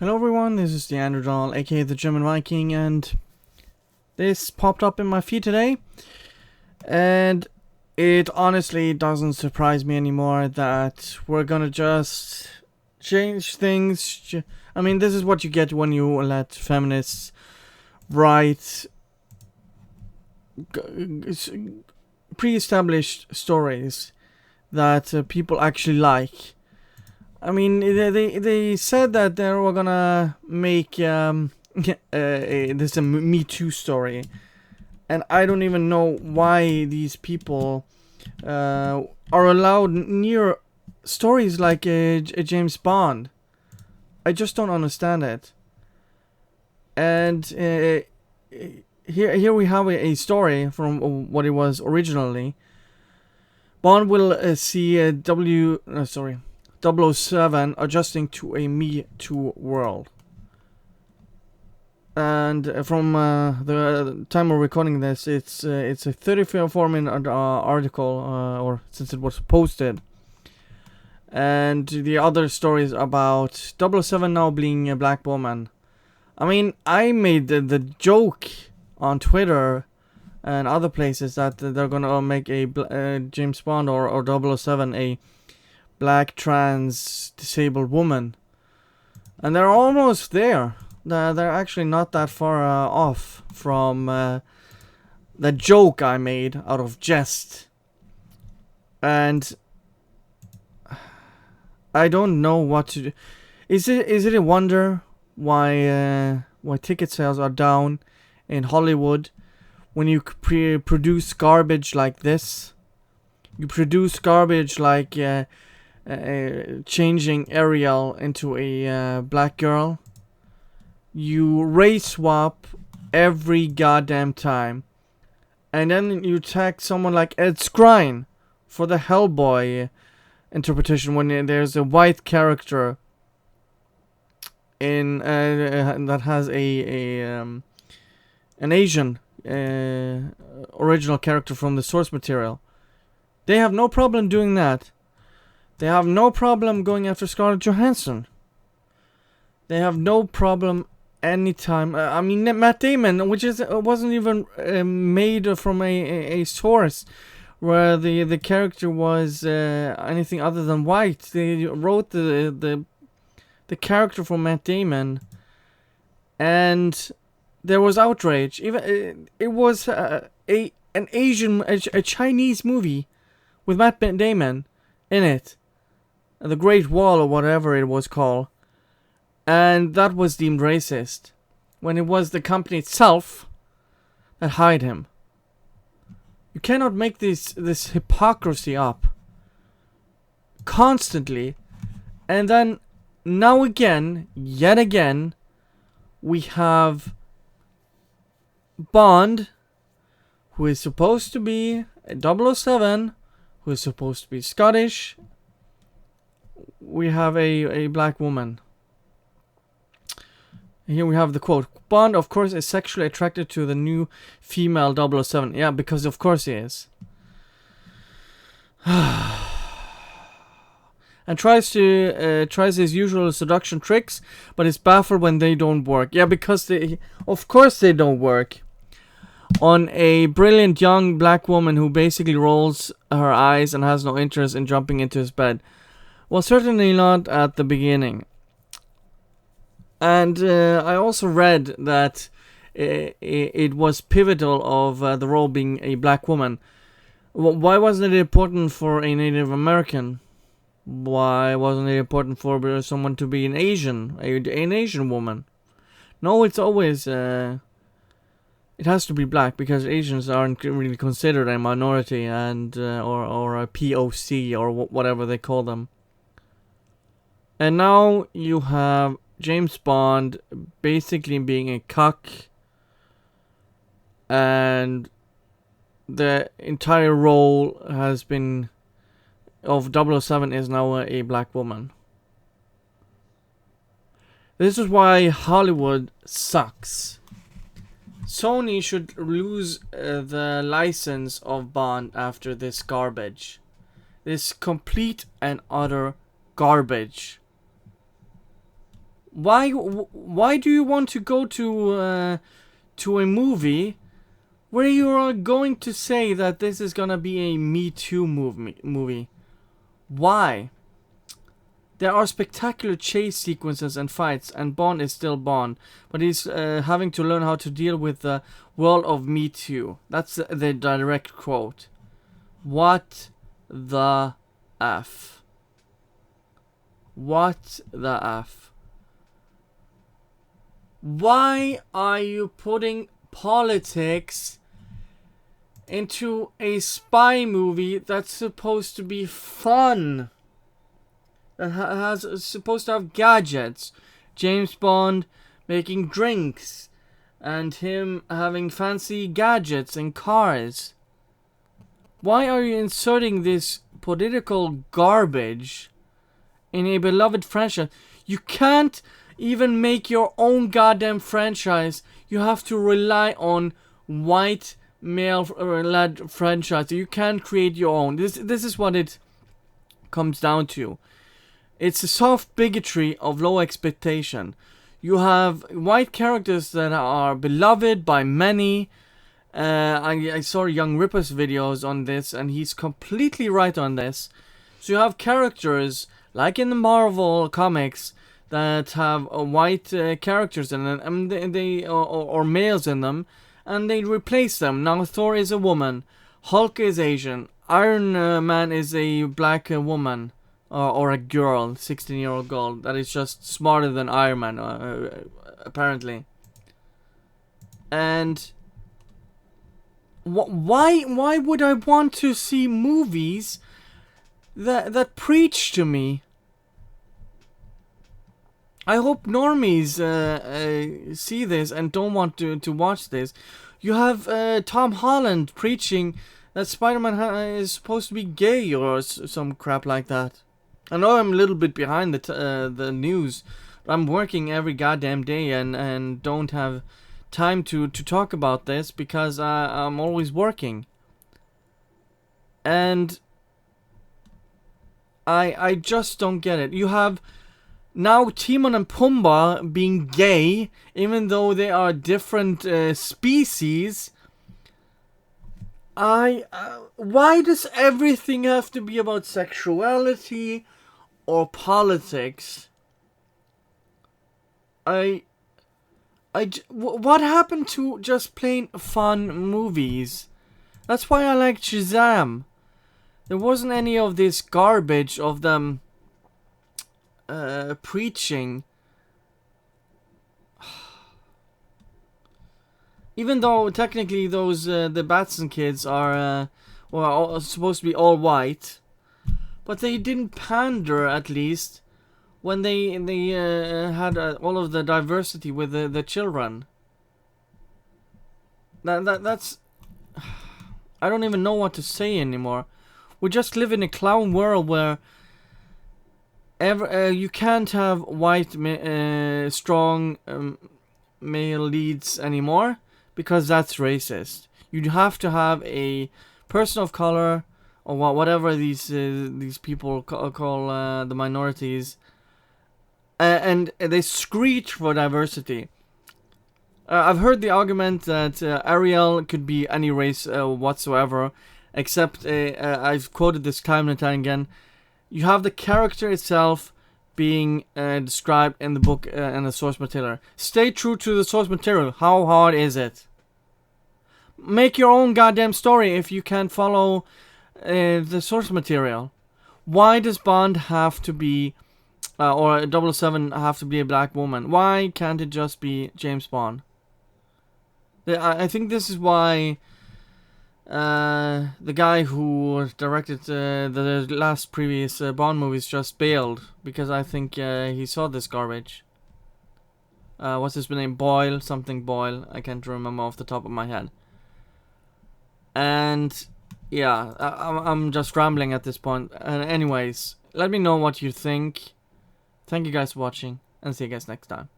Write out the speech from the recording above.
Hello everyone, this is the Androdoll, aka the German Viking, and this popped up in my feed today, and it honestly doesn't surprise me anymore that we're gonna just change things. I mean, this is what you get when you let feminists write pre-established stories that people actually like. I mean, they said that they were gonna make this a Me Too story, and I don't even know why these people are allowed near stories like a James Bond. I just don't understand it. And here we have a story from what it was originally. Bond will see a Double O 007 adjusting to a Me Too world. And from the time we're recording this, it's a 34-minute article, or since it was posted. And the other stories about Double O 007 now being a black woman. I mean, I made the joke on Twitter and other places that they're gonna make a James Bond or Double O 007 a black trans disabled woman, and they're almost there. They're actually not that far off from the joke I made out of jest, and I don't know what to do. Is it a wonder why ticket sales are down in Hollywood when you produce garbage like this? You produce garbage like changing Ariel into a black girl. You race swap every goddamn time. And then you tag someone like Ed Skrein for the Hellboy interpretation when there's a white character in that has an Asian original character from the source material. They have no problem doing that. They have no problem going after Scarlett Johansson. They have no problem anytime. I mean, Matt Damon, which wasn't even made from a source where the character was anything other than white. They wrote the character from Matt Damon, and there was outrage. Even it was a Chinese movie with Matt Damon in it. The Great Wall, or whatever it was called, and that was deemed racist, when it was the company itself that hired him. You cannot make this hypocrisy up constantly, and then now again, yet again, we have Bond, who is supposed to be a 007, who is supposed to be Scottish. We have a black woman. Here we have the quote. Bond, of course, is sexually attracted to the new female 007. Yeah, because of course he is. And tries his usual seduction tricks, but is baffled when they don't work. Yeah, because of course they don't work. On a brilliant young black woman who basically rolls her eyes and has no interest in jumping into his bed. Well, certainly not at the beginning. And I also read that it was pivotal of the role being a black woman. Why wasn't it important for a Native American? Why wasn't it important for someone to be an Asian woman? No, it's always it has to be black because Asians aren't really considered a minority and or a POC or whatever they call them. And now you have James Bond basically being a cuck, and the entire role has been of 007 is now a black woman. This is why Hollywood sucks. Sony should lose the license of Bond after this garbage. This complete and utter garbage. Why do you want to go to a movie where you are going to say that this is gonna be a Me Too movie? Why? There are spectacular chase sequences and fights, and Bond is still Bond, but he's having to learn how to deal with the world of Me Too. That's the direct quote. What the F? What the F? Why are you putting politics into a spy movie that's supposed to be fun? That has supposed to have gadgets, James Bond making drinks, and him having fancy gadgets and cars. Why are you inserting this political garbage in a beloved franchise? You can't even make your own goddamn franchise. You have to rely on white male-led franchise. You can't create your own. This is what it comes down to. It's a soft bigotry of low expectation. You have white characters that are beloved by many. I saw Young Ripper's videos on this, and he's completely right on this. So you have characters, like in the Marvel comics, that have white characters in them, and they or males in them, and they replace them. Now Thor is a woman, Hulk is Asian, Iron Man is a black woman. Or a girl, 16-year-old girl that is just smarter than Iron Man, apparently. And why would I want to see movies that preach to me? I hope normies see this and don't want to watch this. You have Tom Holland preaching that Spider-Man is supposed to be gay or some crap like that. I know I'm a little bit behind the news, but I'm working every goddamn day and don't have time to talk about this because I'm always working. And I just don't get it. You have now Timon and Pumbaa being gay, even though they are different species. Why does everything have to be about sexuality or politics? What happened to just plain fun movies? That's why I like Shazam. There wasn't any of this garbage of them preaching. Even though technically those the Batson kids are supposed to be all white, but they didn't pander, at least when they had all of the diversity with the children. That's I don't even know what to say anymore. We just live in a clown world where you can't have white strong male leads anymore, because that's racist. You have to have a person of color, or whatever these people call the minorities, and they screech for diversity. I've heard the argument that Ariel could be any race whatsoever, except I've quoted this time and time again. You have the character itself being described in the book and the source material. Stay true to the source material. How hard is it? Make your own goddamn story if you can't follow the source material. Why does Bond have to be, or 007 have to be a black woman? Why can't it just be James Bond? I think this is why the guy who directed the last previous Bond movies just bailed, because I think he saw this garbage. What's his name? Boyle, something Boyle. I can't remember off the top of my head. And yeah, I'm just rambling at this point. Anyways, let me know what you think. Thank you guys for watching, and see you guys next time.